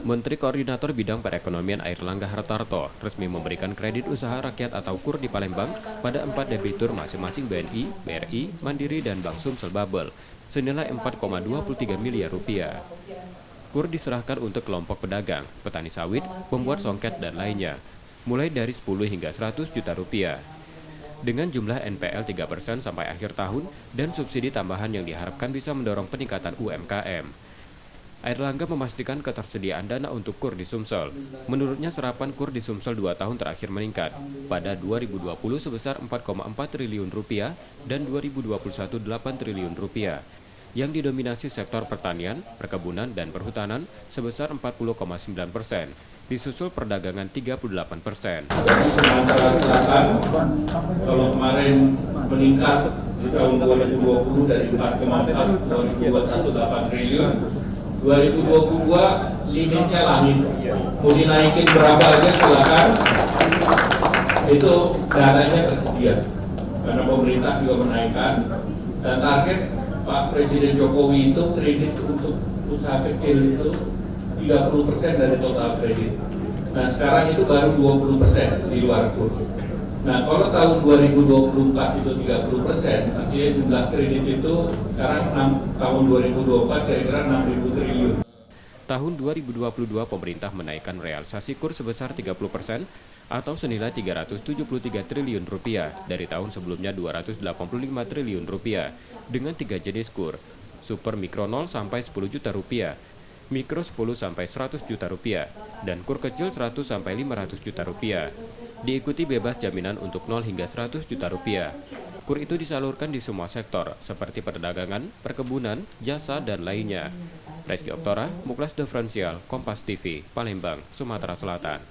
Menteri Koordinator Bidang Perekonomian Airlangga Hartarto resmi memberikan kredit usaha rakyat atau KUR di Palembang pada 4 debitur masing-masing BNI, BRI, Mandiri, dan Bank Sumsel Babel senilai 4,23 miliar rupiah. KUR diserahkan untuk kelompok pedagang, petani sawit, pembuat songket, dan lainnya, mulai dari 10 hingga 100 juta rupiah. Dengan jumlah NPL 3% sampai akhir tahun dan subsidi tambahan yang diharapkan bisa mendorong peningkatan UMKM. Airlangga memastikan ketersediaan dana untuk KUR di Sumsel. Menurutnya serapan KUR di Sumsel 2 tahun terakhir meningkat. Pada 2020 sebesar 4,4 triliun rupiah dan 2021 8 triliun rupiah. Yang didominasi sektor pertanian, perkebunan, dan perhutanan sebesar 40,9%, disusul perdagangan 38%. Sumatera Selatan, kalau kemarin meningkat di tahun 2020 dari 4,4 2021 8 triliun, 2022 limitnya langit. Mau dinaikin berapa aja silakan, itu dananya tersedia. Karena pemerintah juga menaikkan, dan target Pak Presiden Jokowi itu kredit untuk usaha kecil itu 30% dari total kredit. Nah sekarang itu baru 20% di luar KUR. Nah kalau tahun 2024 itu 30%, artinya jumlah kredit itu sekarang tahun 2024 kira-kira 6.000 triliun. Tahun 2022 pemerintah menaikkan realisasi KUR sebesar 30% atau senilai 373 triliun rupiah dari tahun sebelumnya 285 triliun rupiah dengan 3 jenis KUR, super mikro 0 sampai 10 juta rupiah, mikro 10 sampai 100 juta rupiah, dan KUR kecil 100 sampai 500 juta rupiah. Diikuti bebas jaminan untuk 0 hingga 100 juta rupiah. KUR itu disalurkan di semua sektor seperti perdagangan, perkebunan, jasa, dan lainnya. Reski Oktora, Muklas Diferensial, Kompas TV, Palembang, Sumatera Selatan.